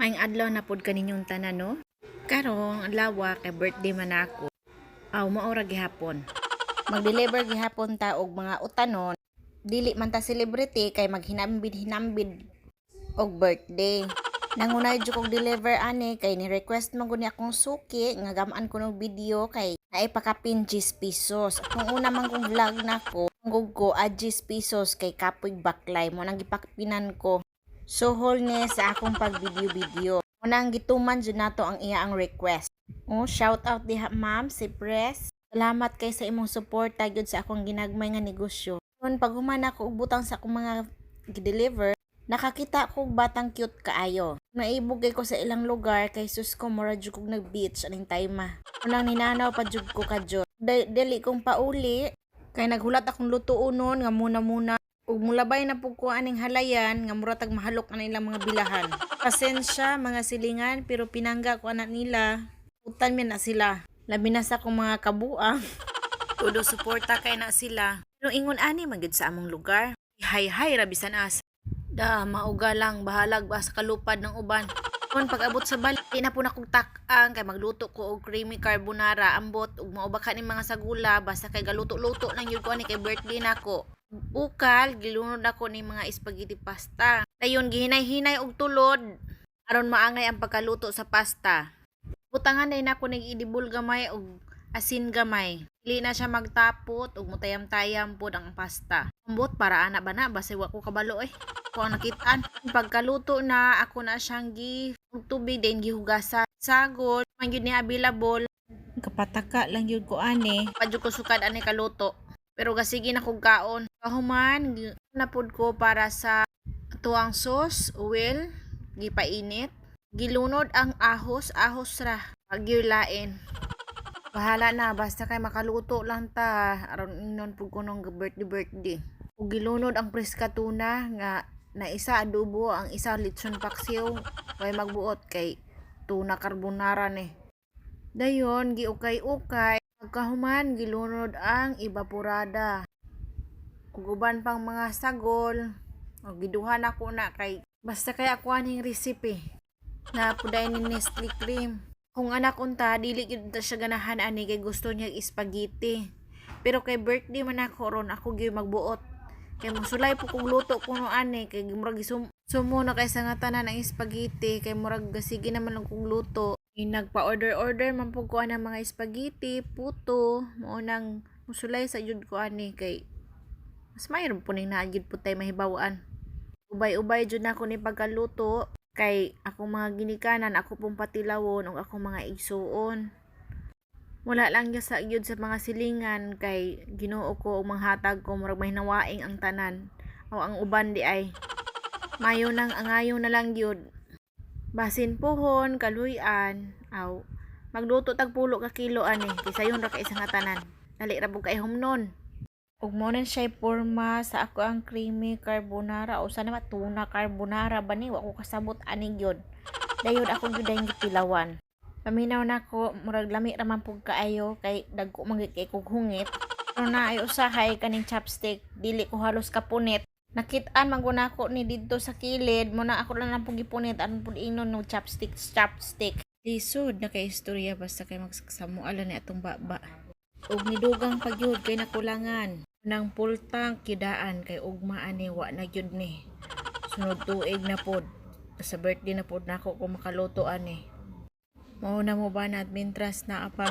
Maayong adlaw na pod kaninyong tanan no. Karong adlaw kay birthday man ako. Aw maora gihapon. Mag-deliver gihapon ta og mga utanon. Dili man ta celebrity kay maghinambid-hinambid og birthday. Nangunay jud kog deliver ani kay ni request man gud ni akong suki nga gamaan ko ng video kay naipakapin 10 pesos. Kung una man kong vlog nako, gug ko 10 pesos kay kapoy baklay mo nang gipakpinan ko. So ni sa akong pag-video-video. Unang gituman jud nato ang iya ang request. Oh, shout out diha ma'am si Press. Salamat kay sa imong suporta gyud sa akong ginagmay nga negosyo. Kun paghuman ako og butang sa akong mga gi-deliver, nakakita ko og batang cute kaayo. Naibog ko sa ilang lugar kay sus ko mura jud kog nag-beach aning time. Unang ninanaw pa jud ko kadyo. Dili kong pauli kay naghulat akong lutuonon nga muna ug mulabay na pug ko aning halayan nga mura tag mahalok ang ilang mga bilahan. Pasensya mga silingan pero pinangga ko anak nila. Utan mi na sila. Labi na sa akong mga kabuang. Todo suporta kay na sila. Pero ingon ani man gyud sa among lugar. Hay rabisan as. Da mauga lang bahalag ba sa kalupad ng uban. Kon pag-abot sa balik di na po nakong tak-ang kay magluto ko og creamy carbonara ambot ug mauba ka ni mga sagula basta kay galuto-luto lang yun ko ani kay birthday nako. Ukal, gilunod ako ni mga spaghetti pasta. Dayon gihinay-hinay og tulod aron maangay ang pagkaluto sa pasta. Butangan day nako nig idibul gamay og asin gamay. Dili na siya magtapot og mutayam-tayam pod ang pasta. Ambot para ana ba na basta wa ko kabalo ko ang nakitaan. Pagkaluto na ako na siyang og tubig din gihugasan. Sagol, man gyud ni available. Kapataka lang gyud ko ani. Padyo ko sukad ani kaluto. Pero gasigi na kog kaon. Kahuman napod ko para sa tuang sauce, oil, gipainit. Gilunod ang ahos ra. Pagyulain. Bahala na basta kay makaluto lang ta aron inon pud ko nung birthday. Ug gilunod ang preska tuna nga na isa adobo ang isa lechon paksiw kay magbuot kay tuna carbonara ni. Dayon giukay-ukay pagkahuman gilunod ang evaporada. Ug uban pang mga sagol. O giduhan ako na kay basta kay ako aning recipe. Na puday ni Nestle cream. Kung anak unta dili gyud ta siya ganahan ani kay gusto niya spaghetti. Pero kay birthday man ako ron ako gyud magbuot. Kay musulay po kong luto kuno ani kay murag sumo na kay sa nga tanan ang spaghetti kay murag gasige naman lang kong luto. Nagpa-order man po ko ang mga spaghetti, puto, mo nang musulay sa jud ko ani kay mas mayroon po ning naagid po tay mahibawaan. Ubay-ubay jud nako ni pagkaluto kay akong mga ginikanan ako pong patilawon ug akong mga igsuon. Wala lang sa gyud sa mga silingan kay Ginoo ko og manghatag ko murag mahinawaing ang tanan. O ang uban di ay mayo nang angayo na lang gyud. Basin pohon, kaluyan, aw magluto tag pulo ka kilo ani, kisayon ra ka isang tanan. Dali ra bug kay humnon. Ug mo nan siya porma sa ako ang creamy carbonara o sana tuna carbonara ba ni wa ko kasabot ani gyud. Dayon ako gyud ang gitilawan. Paminaw nako murag lami ra man pug kaayo kay dagko man kay kog hungit. Pero na ay usahay kaning chopstick, dili ko halos kapunit. Nakit-an man guna ko ni didto sa kilid mo na ako lang pug gipunit aron pud inon no chopstick. Lisod na kay istorya basta kay magsamualan ni atong baba. Og nidugang pagyud kay nakulangan nang full tank kidaan kay ugma ani wa na gyud ni. Sunod tuig na pod sa birthday na pod nako ko makaluto ani. Mao na mo banat mintras na apa.